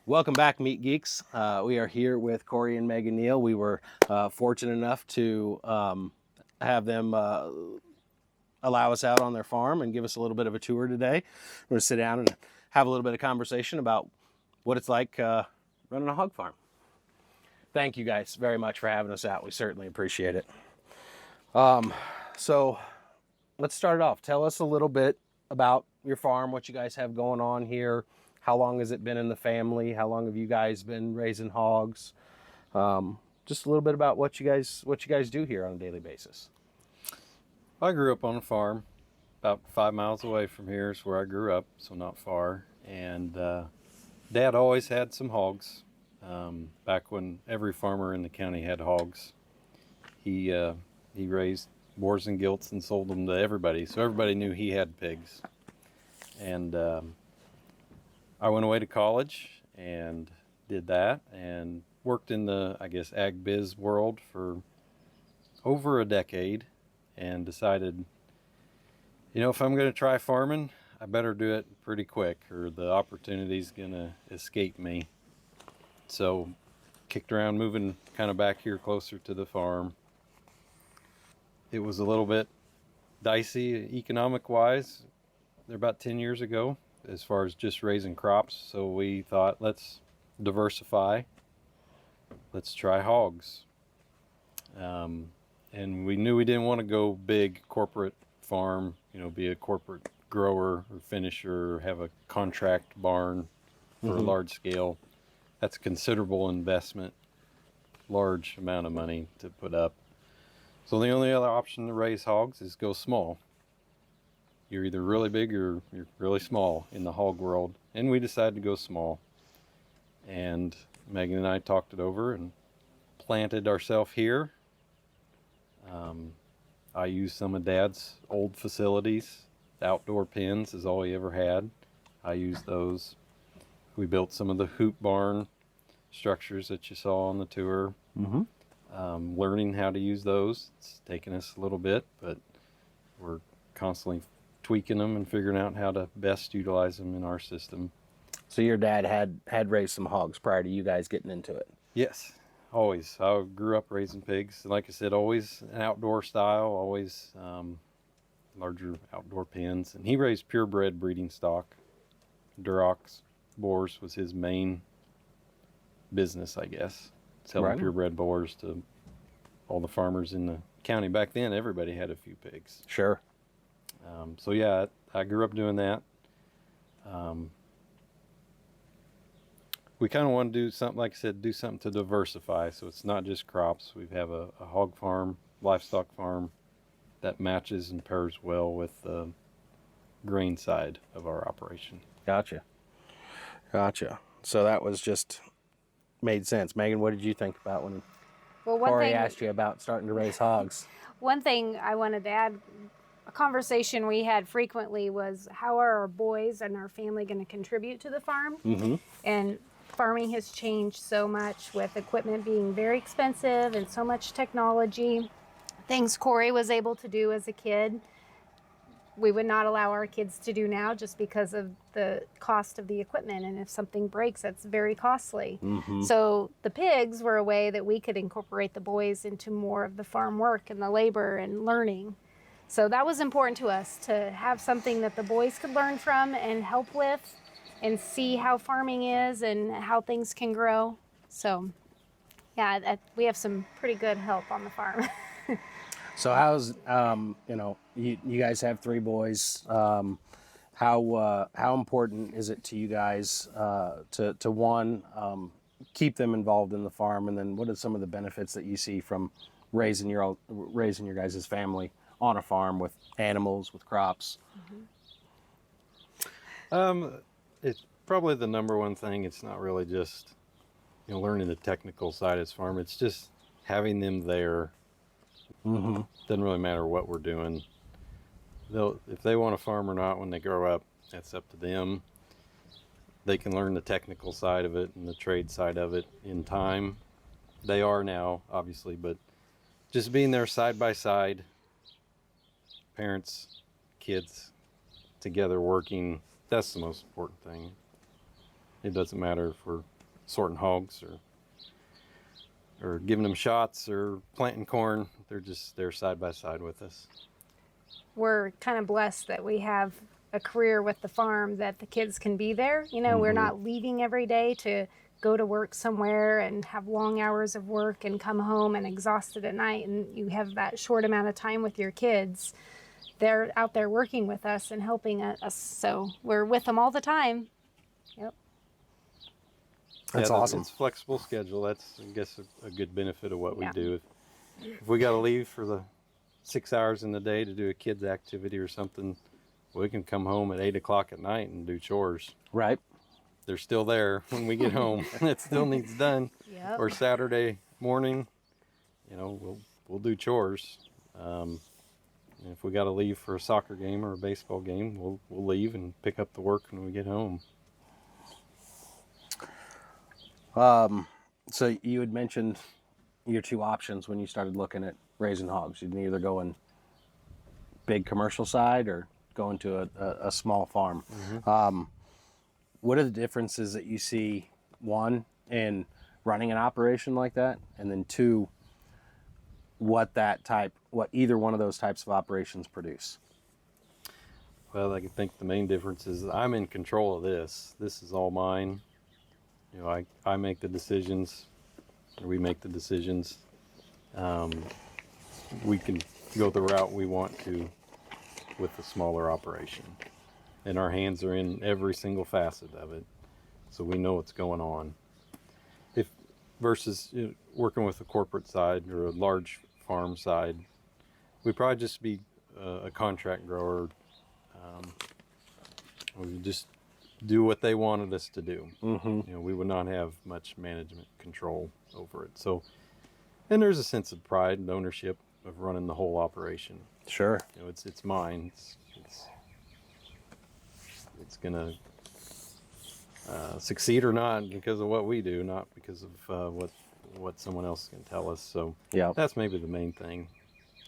Welcome back, Meat Geeks. We are here with Corey and Megan Neill. We were fortunate enough to have them allow us out on their farm and give us a little bit of a tour today. We're going to sit down and have a little bit of conversation about what it's like running a hog farm. Thank you guys very much for having us out. We certainly appreciate it. So let's start it off. Tell us a little bit about your farm, what you guys have going on here. How long has it been in the family? How long have you guys been raising hogs? Just a little bit about what you guys do here on a daily basis. I grew up on a farm about 5 miles away from here is where I grew up, so not far. And Dad always had some hogs. Back when every farmer in the county had hogs, he raised boars and gilts and sold them to everybody, so everybody knew he had pigs. And I went away to college and did that and worked in the, ag biz world for over a decade and decided, if I'm going to try farming, I better do it pretty quick or the opportunity's going to escape me. So kicked around moving kind of back here closer to the farm. It was a little bit dicey economic wise. They're about 10 years ago as far as just raising crops. So we thought, let's diversify. Let's try hogs. And we knew we didn't want to go big corporate farm, be a corporate grower or finisher or have a contract barn for a large scale. That's a considerable investment, large amount of money to put up. So the only other option to raise hogs is go small. You're either really big or you're really small in the hog world. And we decided to go small. And Megan and I talked it over and planted ourselves here. I used some of Dad's old facilities. The outdoor pens is all he ever had. I used those. We built some of the hoop barn structures that you saw on the tour. Learning how to use those. It's taken us a little bit, but we're constantly tweaking them and figuring out how to best utilize them in our system. So your dad had raised some hogs prior to you guys getting into it? Yes, always. I grew up raising pigs. Like I said, always an outdoor style, always larger outdoor pens. And he raised purebred breeding stock. Durocs boars was his main business, I guess. Selling purebred boars to all the farmers in the county. Back then, everybody had a few pigs. Sure. So yeah, I grew up doing that. We kind of want to do something, like I said, do something to diversify. So it's not just crops. We have a hog farm, livestock farm that matches and pairs well with the grain side of our operation. Gotcha. So that was just made sense. Megan, what did you think about when Corey asked you about starting to raise hogs? One thing I wanted to add, a conversation we had frequently was how are our boys and our family going to contribute to the farm? And farming has changed so much with equipment being very expensive and so much technology. Things Corey was able to do as a kid, we would not allow our kids to do now just because of the cost of the equipment. And if something breaks, that's very costly. So the pigs were a way that we could incorporate the boys into more of the farm work and the labor and learning. So that was important to us, to have something that the boys could learn from and help with and see how farming is and how things can grow. So yeah, we have some pretty good help on the farm. So how's, you guys have 3 boys. How important is it to you guys to one, keep them involved in the farm? And then what are some of the benefits that you see from raising your guys' family on a farm with animals, with crops? It's probably the number one thing. It's not really just, learning the technical side of this farm. It's just having them there. Doesn't really matter what we're doing. If they want to farm or not when they grow up, that's up to them. They can learn the technical side of it and the trade side of it in time. They are now, obviously, but just being there side by side, parents, kids, together working, that's the most important thing. It doesn't matter if we're sorting hogs or giving them shots or planting corn. They're side by side with us. We're kind of blessed that we have a career with the farm that the kids can be there. You know, we're not leaving every day to go to work somewhere and have long hours of work and come home and exhausted at night, and you have that short amount of time with your kids. They're out there working with us and helping us, so we're with them all the time. Yep. That's awesome. It's flexible schedule. That's, I guess, a good benefit of what we Yeah. do. If we got to leave for the 6 hours in the day to do a kid's activity or something, we can come home at 8 o'clock at night and do chores. Right. They're still there when we get home. It still needs done. Yep. Or Saturday morning, we'll do chores. And if we got to leave for a soccer game or a baseball game, we'll leave and pick up the work when we get home. So you had mentioned your two options when you started looking at raising hogs. You can either go in big commercial side or go into a small farm. What are the differences that you see, one, in running an operation like that, and then two, what either one of those types of operations produce? Well, I think the main difference is I'm in control of this. This is all mine. I make the decisions, or we make the decisions. We can go the route we want to with the smaller operation. And our hands are in every single facet of it, so we know what's going on. Versus working with a corporate side or a large farm side, we'd probably just be a contract grower. We would just do what they wanted us to do. We would not have much management control over it. So, and there's a sense of pride and ownership of running the whole operation. Sure. It's mine. It's gonna succeed or not because of what we do, not because of what someone else can tell us. So Yeah. that's maybe the main thing.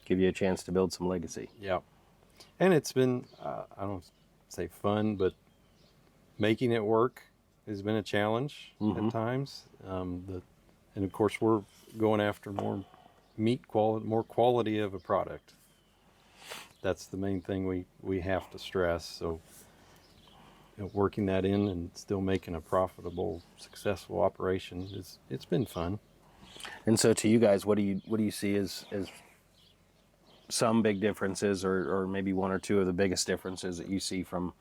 Give you a chance to build some legacy. Yeah, and it's been I don't say fun, but making it work has been a challenge at times. And of course we're going after more meat quality, more quality of a product. That's the main thing we have to stress. So working that in and still making a profitable, successful operation it's been fun. And so to you guys, what do you see as some big differences, or maybe one or two of the biggest differences that you see from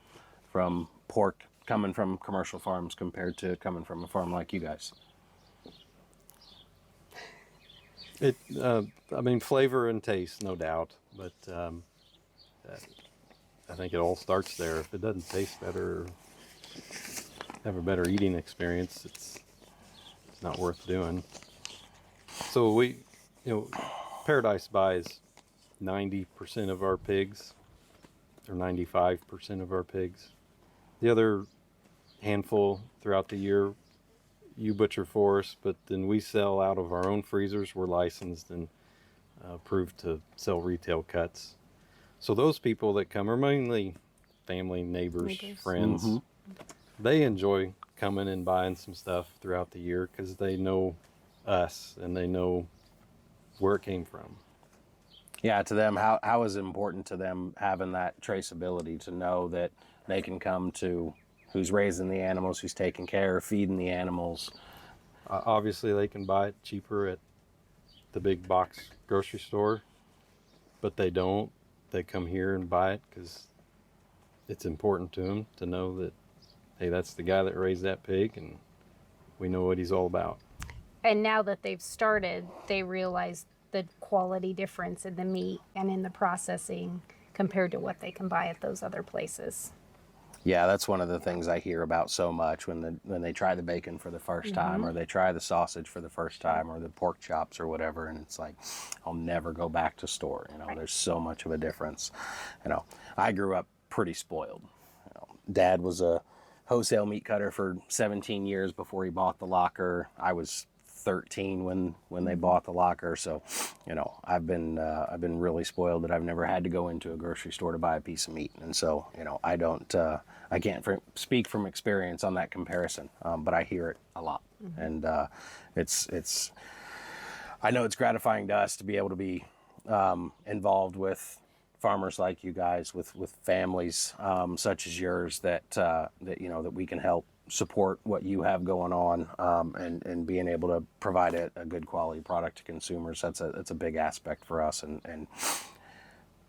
pork coming from commercial farms compared to coming from a farm like you guys? Flavor and taste, no doubt, but I think it all starts there. If it doesn't taste better, or have a better eating experience, it's not worth doing. So Paradise buys 90% of our pigs, or 95% of our pigs. The other handful throughout the year, you butcher for us, but then we sell out of our own freezers. We're licensed and approved to sell retail cuts. So those people that come are mainly family, neighbors, friends. They enjoy coming and buying some stuff throughout the year because they know us and they know where it came from. Yeah, to them, how is it important to them having that traceability, to know that they can come to who's raising the animals, who's taking care, feeding the animals? Obviously, they can buy it cheaper at the big box grocery store, but they don't. They come here and buy it because it's important to them to know that, hey, that's the guy that raised that pig, and we know what he's all about. And now that they've started, they realize the quality difference in the meat and in the processing compared to what they can buy at those other places. Yeah, that's one of the things I hear about so much when they try the bacon for the first time, or they try the sausage for the first time, or the pork chops or whatever, and it's like, I'll never go back to store. There's so much of a difference. I grew up pretty spoiled. Dad was a wholesale meat cutter for 17 years before he bought the locker. I was 13 when they bought the locker, so I've been really spoiled that I've never had to go into a grocery store to buy a piece of meat, and so I can't speak from experience on that comparison, but I hear it a lot. And it's I know it's gratifying to us to be able to be involved with farmers like you guys, with families such as yours, that that we can help support what you have going on, and being able to provide a good quality product to consumers. That's a big aspect for us, and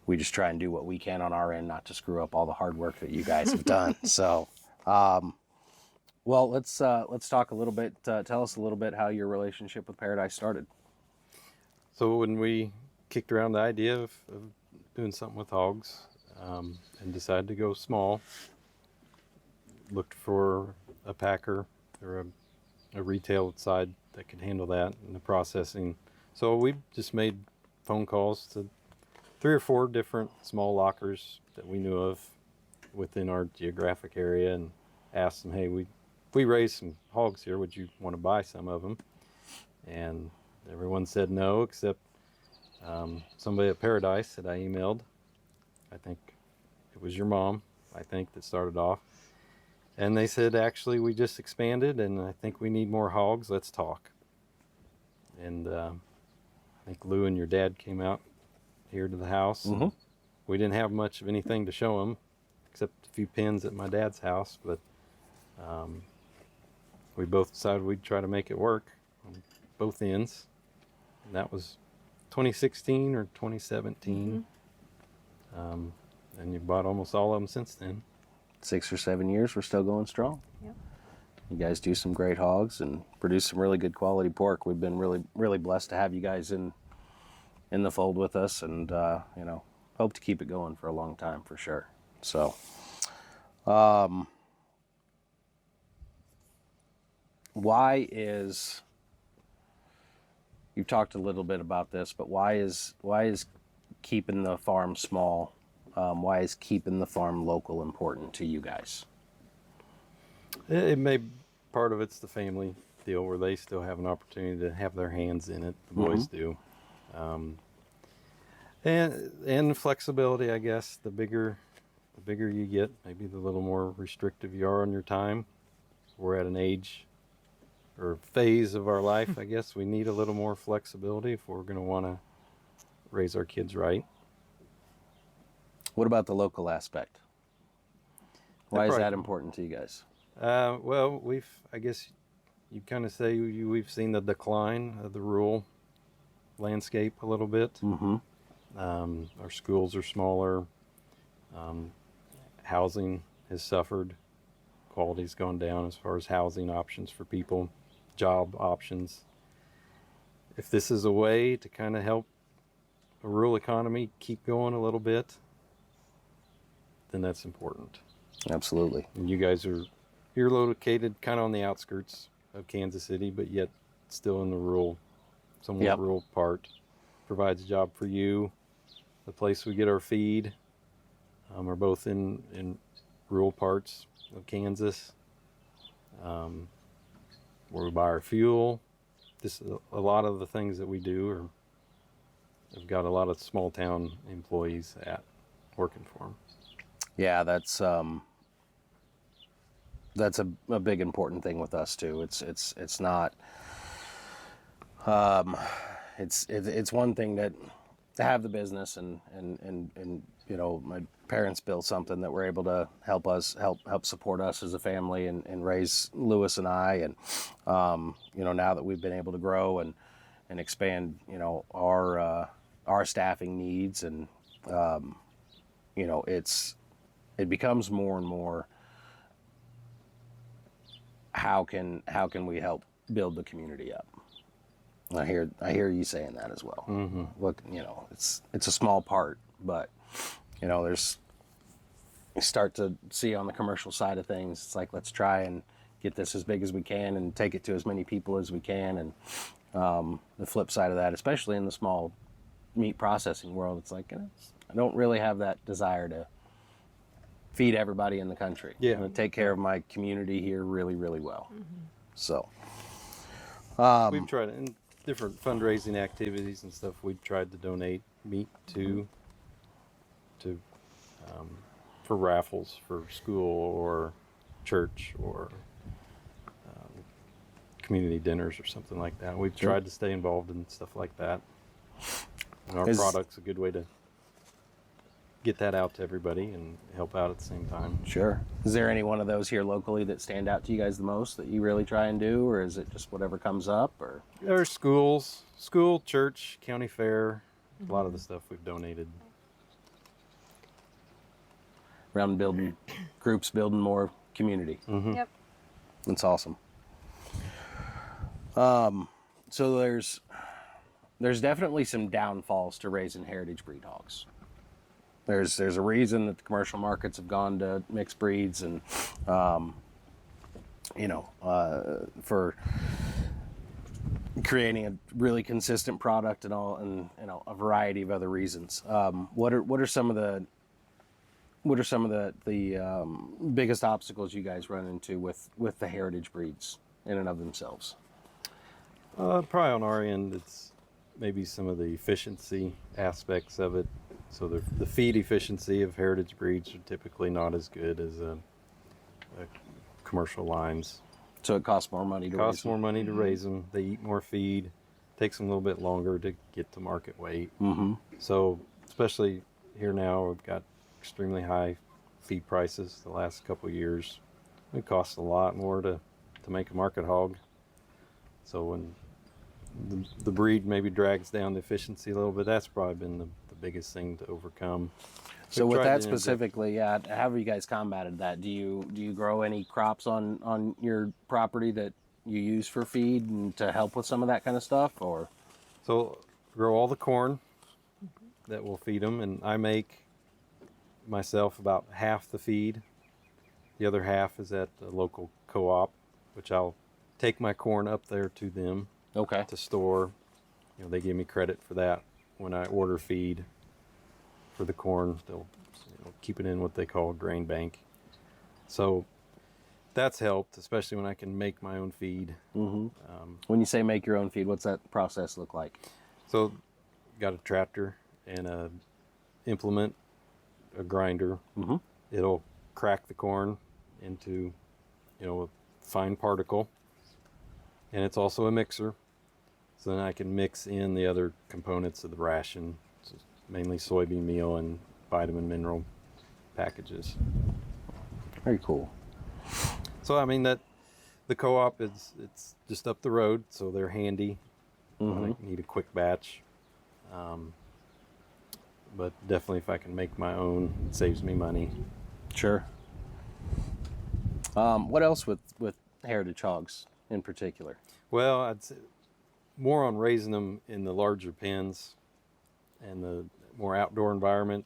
we just try and do what we can on our end, not to screw up all the hard work that you guys have done. So, well, let's talk a little bit. Tell us a little bit how your relationship with Paradise started. So when we kicked around the idea of doing something with hogs, and decided to go small, looked for a packer or a retail side that could handle that and the processing. So we just made phone calls to 3 or 4 different small lockers that we knew of within our geographic area, and asked them, hey, we raise some hogs here, would you want to buy some of them? And everyone said no, except somebody at Paradise that I emailed. I think it was your mom, I think, that started off. And they said, actually, we just expanded, and I think we need more hogs. Let's talk. And I think Lou and your dad came out here to the house. Mm-hmm. We didn't have much of anything to show them, except a few pins at my dad's house. But we both decided we'd try to make it work on both ends. And that was 2016 or 2017. Mm-hmm. And you've bought almost all of them since then. 6 or 7 years, we're still going strong. Yep. You guys do some great hogs and produce some really good quality pork. We've been really blessed to have you guys in the fold with us, and hope to keep it going for a long time for sure. So, why is, you've talked a little bit about this, but why is keeping the farm small? Why is keeping the farm local important to you guys? It may, part of it's the family deal where they still have an opportunity to have their hands in it. The boys do. And flexibility, I guess. The bigger you get, maybe the little more restrictive you are on your time. We're at an age or phase of our life, I guess, we need a little more flexibility if we're going to want to raise our kids right. What about the local aspect? Why is that important to you guys? Well, I guess you kind of say we've seen the decline of the rural landscape a little bit. Mm-hmm. Our schools are smaller. Housing has suffered. Quality's gone down as far as housing options for people, job options. If this is a way to kind of help a rural economy keep going a little bit, then that's important. Absolutely. And you guys you're located kind of on the outskirts of Kansas City, but yet still in the somewhat rural part. Provides a job for you. The place we get our feed are both in rural parts of Kansas, where we buy our fuel. A lot of the things that we do have got a lot of small town employees working for them. Yeah, that's a big important thing with us too. It's not. It's one thing to have the business and my parents built something that were able to help support us as a family and raise Lewis and I, and now that we've been able to grow and expand our staffing needs, and it becomes more and more how can we help build the community up. I hear you saying that as well. Mm-hmm. Look, it's a small part, but you start to see on the commercial side of things, it's like, let's try and get this as big as we can and take it to as many people as we can. And the flip side of that, especially in the small meat processing world, it's like, I don't really have that desire to feed everybody in the country. Yeah. I'm going to take care of my community here really, really well. Mm-hmm. So we've tried in different fundraising activities and stuff. We've tried to donate meat to for raffles for school or church or community dinners or something like that. We've Sure. tried to stay involved in stuff like that. And our Is- product's a good way to get that out to everybody and help out at the same time. Sure. Is there any one of those here locally that stand out to you guys the most that you really try and do, or is it just whatever comes up? Or There's school, church, county fair, a lot of the stuff we've donated. around building groups, building more community? Yep. That's awesome. So there's definitely some downfalls to raising heritage breed hogs. There's a reason that the commercial markets have gone to mixed breeds, and for creating a really consistent product and all, and a variety of other reasons. What are some of the biggest obstacles you guys run into with the heritage breeds in and of themselves? Probably on our end, it's maybe some of the efficiency aspects of it. So the feed efficiency of heritage breeds are typically not as good as commercial lines. So it costs more money to raise Costs more money to raise them. They eat more feed. Takes them a little bit longer to get to market weight. Mm-hmm. So especially here now, we've got extremely high feed prices the last couple of years. It costs a lot more to make a market hog. So when the breed maybe drags down the efficiency a little bit, that's probably been the biggest thing to overcome. So We've with tried that to specifically, how have you guys combated that? Do you grow any crops on your property that you use for feed and to help with some of that kind of stuff, or? So grow all the corn that will feed them, and I make myself about half the feed. The other half is at the local co-op, which I'll take my corn up there to them Okay. to store. They give me credit for that when I order feed for the corn. They'll keep it in what they call a grain bank. So that's helped, especially when I can make my own feed. Mm-hmm. When you say make your own feed, what's that process look like? So got a tractor and a implement, a grinder. Mm-hmm. It'll crack the corn into a fine particle, and it's also a mixer, so then I can mix in the other components of the ration, so mainly soybean meal and vitamin mineral packages. Very cool. So I mean that the co-op it's just up the road, so they're handy when I need a quick batch. But definitely if I can make my own, it saves me money. Sure. What else with heritage hogs in particular? Well, I'd say more on raising them in the larger pens and the more outdoor environment.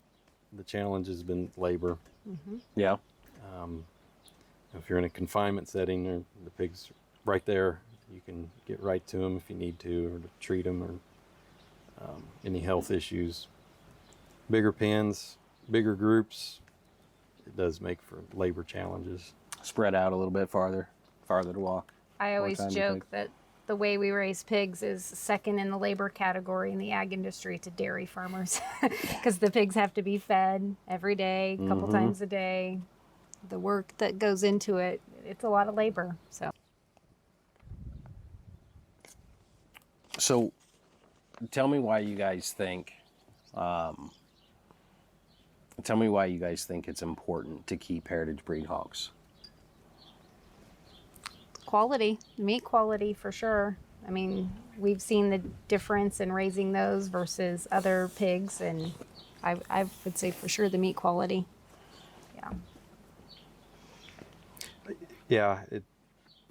The challenge has been labor. Yeah. If you're in a confinement setting, the pigs right there, you can get right to them if you need to, or to treat them, or any health issues. Bigger pens, bigger groups, it does make for labor challenges. Spread out a little bit farther to walk. I always time to joke pick. that the way we raise pigs is second in the labor category in the ag industry to dairy farmers, because the pigs have to be fed every day, a couple times a day. The work that goes into it, it's a lot of labor. So tell me why you guys think it's important to keep heritage breed hogs. Quality, meat quality for sure. I mean, we've seen the difference in raising those versus other pigs, and I would say for sure the meat quality. Yeah. Yeah, it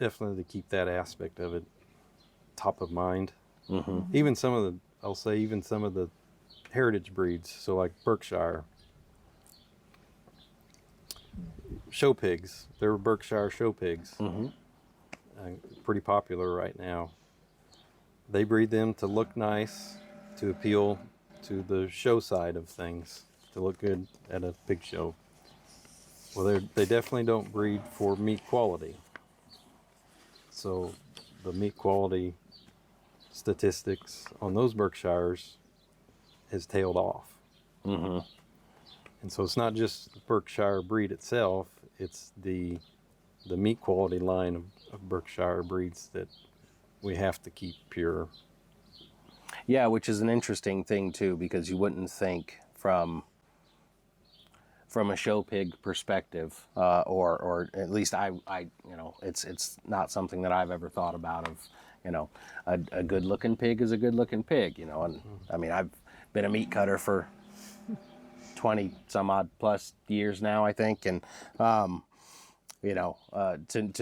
definitely to keep that aspect of it top of mind. Even some of the heritage breeds, so like Berkshire show pigs, they're Berkshire show pigs. Pretty popular right now. They breed them to look nice, to appeal to the show side of things, to look good at a pig show. Well, they definitely don't breed for meat quality. So the meat quality statistics on those Berkshires has tailed off. And so it's not just the Berkshire breed itself, it's the meat quality line of Berkshire breeds that we have to keep pure. Yeah, which is an interesting thing too, because you wouldn't think from a show pig perspective, or at least I, it's not something that I've ever thought about of, a good looking pig is a good looking pig, and I mean, I've been a meat cutter for 20 some odd plus years now, I think. And, to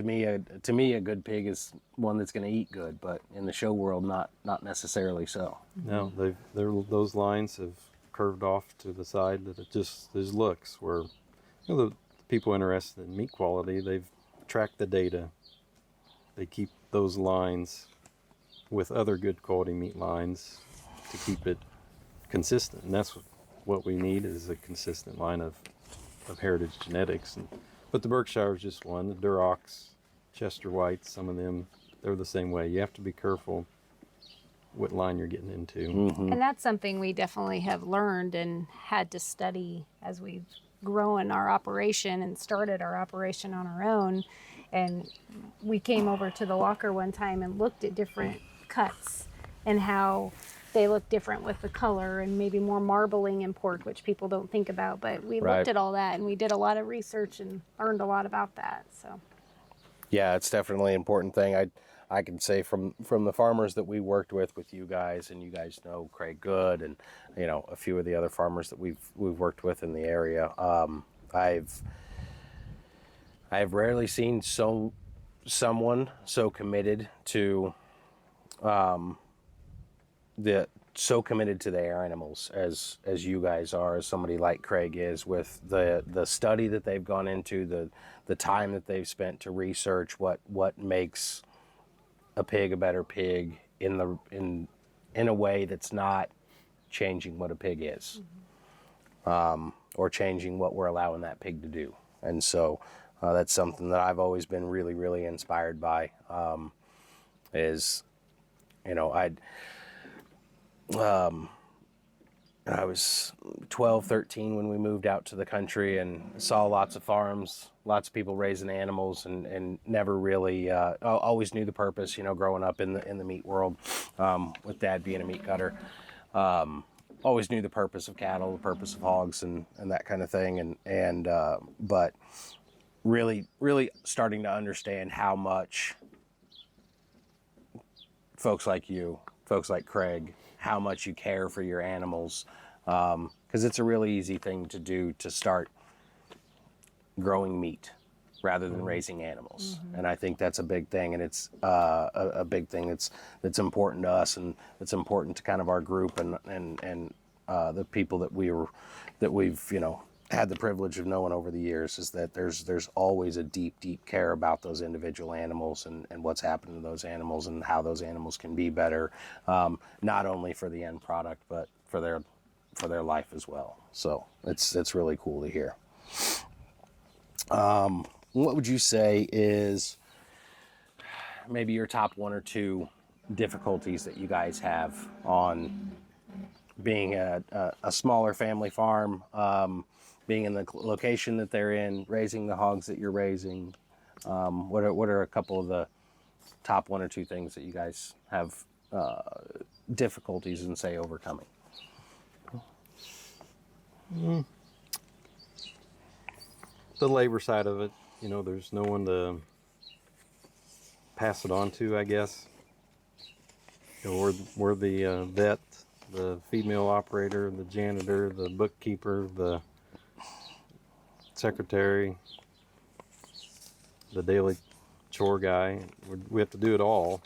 me, a good pig is one that's going to eat good, but in the show world, not necessarily so. No, those lines have curved off to the side that it just looks where, the people interested in meat quality, they've tracked the data. They keep those lines with other good quality meat lines to keep it consistent, and that's what we need is a consistent line of heritage genetics. But the Berkshire is just one. The Durocs, Chester Whites, some of them, they're the same way. You have to be careful what line you're getting into. And that's something we definitely have learned and had to study as we've grown our operation and started our operation on our own. And we came over to the locker one time and looked at different cuts and how they look different with the color and maybe more marbling in pork, which people don't think about. But we Right. looked at all that and we did a lot of research and learned a lot about that. So Yeah, it's definitely an important thing. I can say from the farmers that we worked with you guys, and you guys know Craig Good, and a few of the other farmers that we've worked with in the area. I've rarely seen someone so committed to their animals as you guys are, as somebody like Craig is, with the study that they've gone into, the time that they've spent to research what makes a pig a better pig in a way that's not changing what a pig is, or changing what we're allowing that pig to do. And so that's something that I've always been really, really inspired by. I was 12, 13 when we moved out to the country and saw lots of farms, lots of people raising animals, and never really, always knew the purpose, growing up in the meat world, with Dad being a meat cutter. Always knew the purpose of cattle, the purpose of hogs, and that kind of thing. But really, really starting to understand how much folks like you, folks like Craig, how much you care for your animals, because it's a really easy thing to do, to start growing meat rather than raising animals. And I think that's a big thing, and it's a big thing that's important to us, and it's important to kind of our group and the people that we've had the privilege of knowing over the years, is that there's always a deep care about those individual animals and what's happening to those animals and how those animals can be better, not only for the end product but for their life as well. So it's really cool to hear. What would you say is maybe your top one or two difficulties that you guys have on being a smaller family farm, being in the location that they're in, raising the hogs that you're raising? What are a couple of the top one or two things that you guys have difficulties in, say, overcoming? The labor side of it, there's no one to pass it on to, I guess. We're the vet, the female operator, the janitor, the bookkeeper, the secretary, the daily chore guy. We have to do it all.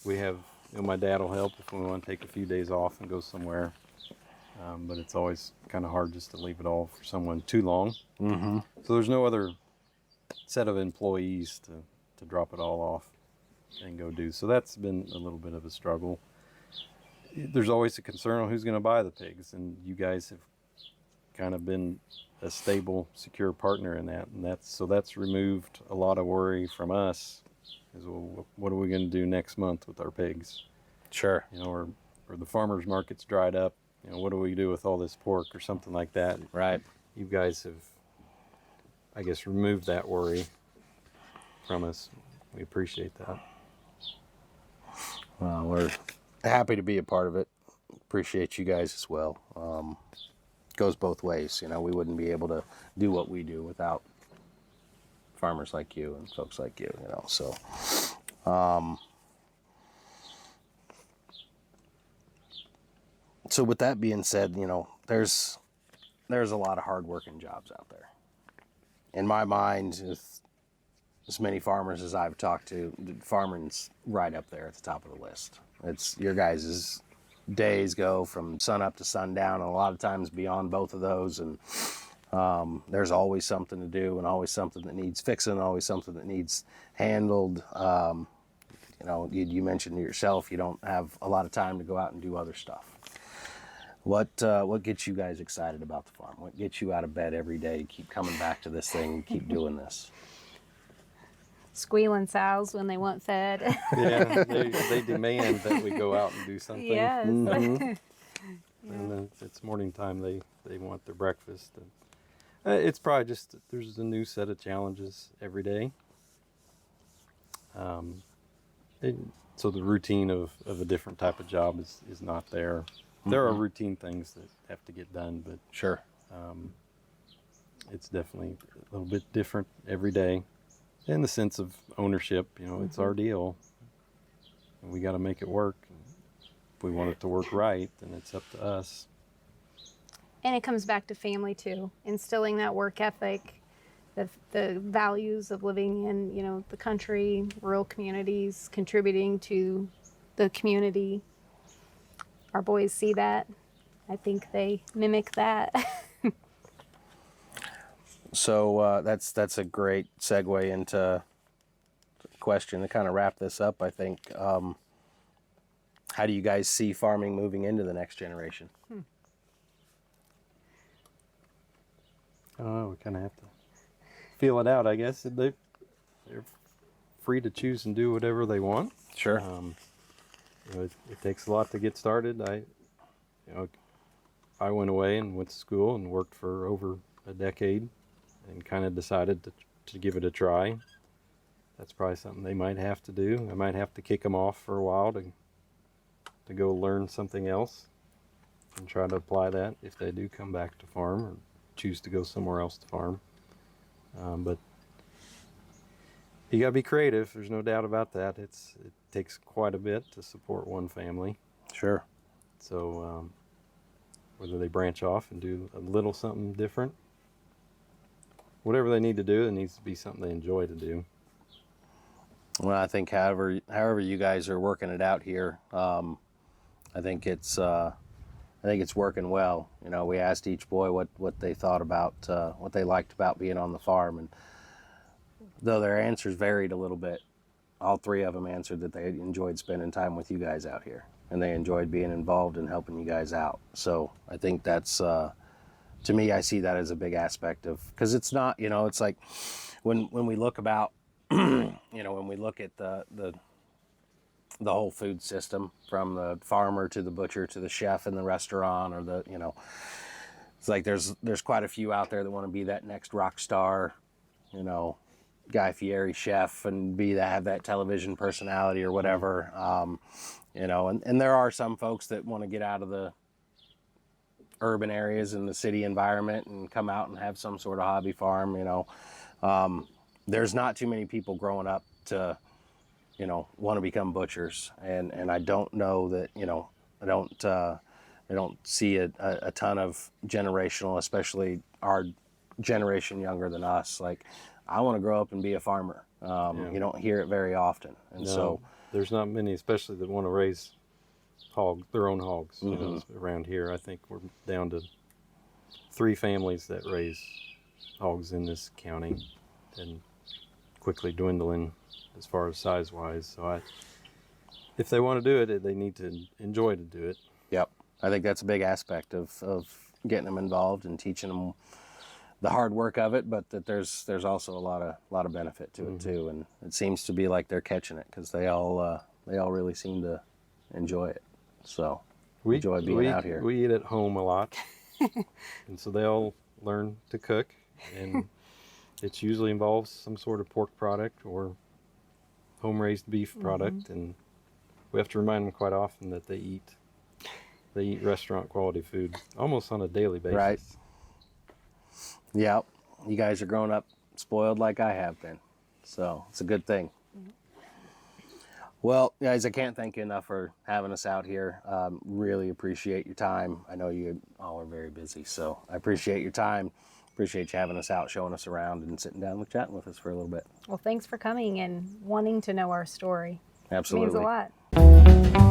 We have, my dad will help if we want to take a few days off and go somewhere. But it's always kind of hard just to leave it all for someone too long. Mm-hmm. So there's no other set of employees to drop it all off and go do. So that's been a little bit of a struggle. There's always a concern on who's going to buy the pigs, and you guys have kind of been a stable, secure partner in that, and that's removed a lot of worry from us. Is, well, what are we going to do next month with our pigs? Sure. Or the farmers market's dried up. What do we do with all this pork or something like that? Right. You guys have, I guess, removed that worry from us. We appreciate that. We're happy to be a part of it. Appreciate you guys as well. Goes both ways. You know, we wouldn't be able to do what we do without farmers like you and folks like you, you know. So so with that being said, you know, there's a lot of hardworking jobs out there. In my mind, with as many farmers as I've talked to, farming's right up there at the top of the list. It's your guys' days go from sun up to sundown, and a lot of times beyond both of those. And there's always something to do, and always something that needs fixing, always something that needs handled. You know, you mentioned yourself, you don't have a lot of time to go out and do other stuff. What gets you guys excited about the farm? What gets you out of bed every day to keep coming back to this thing and keep doing this? Squealing sows when they want fed. Yeah, they demand that we go out and do something. Yes. And then it's morning time. They want their breakfast. And, it's probably just there's a new set of challenges every day. So the routine of a different type of job is not there. There are routine things that have to get done, but Sure. it's definitely a little bit different every day. In the sense of ownership, you know, it's our deal, and we got to make it work. If we want it to work right, then it's up to us. And it comes back to family too, instilling that work ethic, the values of living in, you know, the country, rural communities, contributing to the community. Our boys see that. I think they mimic that. So that's a great segue into a question to kind of wrap this up. I think, how do you guys see farming moving into the next generation? Oh, we kind of have to feel it out, I guess. They're free to choose and do whatever they want. Sure. You know, it takes a lot to get started. I went away and went to school and worked for over a decade, and kind of decided to give it a try. That's probably something they might have to do. I might have to kick them off for a while to go learn something else and try to apply that if they do come back to farm or choose to go somewhere else to farm. But you got to be creative. There's no doubt about that. It takes quite a bit to support one family. Sure. So whether they branch off and do a little something different, whatever they need to do, it needs to be something they enjoy to do. Well, I think however you guys are working it out here, I think it's working well. You know, we asked each boy what they thought about what they liked about being on the farm, and though their answers varied a little bit, all three of them answered that they enjoyed spending time with you guys out here, and they enjoyed being involved and helping you guys out. So I think that's, to me, I see that as a big aspect of, because it's not, you know, it's like when we look about, you know, when we look at the whole food system, from the farmer to the butcher to the chef in the restaurant, or the, you know, it's like there's quite a few out there that want to be that next rock star, you know, Guy Fieri chef, and have that television personality or whatever. You know, and there are some folks that want to get out of the urban areas and the city environment and come out and have some sort of hobby farm, you know. There's not too many people growing up to, you know, want to become butchers. And I don't know that, you know, I don't see a ton of generational, especially our generation younger than us. Like, I want to grow up and be a farmer. You don't hear it very often. And No, so there's not many, especially that want to raise their own hogs. You know, around here, I think we're down to 3 families that raise hogs in this county, and quickly dwindling as far as size wise. So if they want to do it, they need to enjoy to do it. Yep. I think that's a big aspect of getting them involved and teaching them the hard work of it, but that there's also a lot of benefit to it too. And it seems to be like they're catching it, because they all really seem to enjoy it. So we enjoy being out here. We eat at home a lot, and so they all learn to cook, and it usually involves some sort of pork product or home-raised beef product, and we have to remind them quite often that they eat restaurant quality food almost on a daily basis. Right. Yeah, you guys are growing up spoiled like I have been, so it's a good thing. Well, guys, I can't thank you enough for having us out here. Really appreciate your time. I know you all are very busy, so I appreciate your time. Appreciate you having us out, showing us around, and sitting down and chatting with us for a little bit. Well, thanks for coming and wanting to know our story. Absolutely. It means a lot.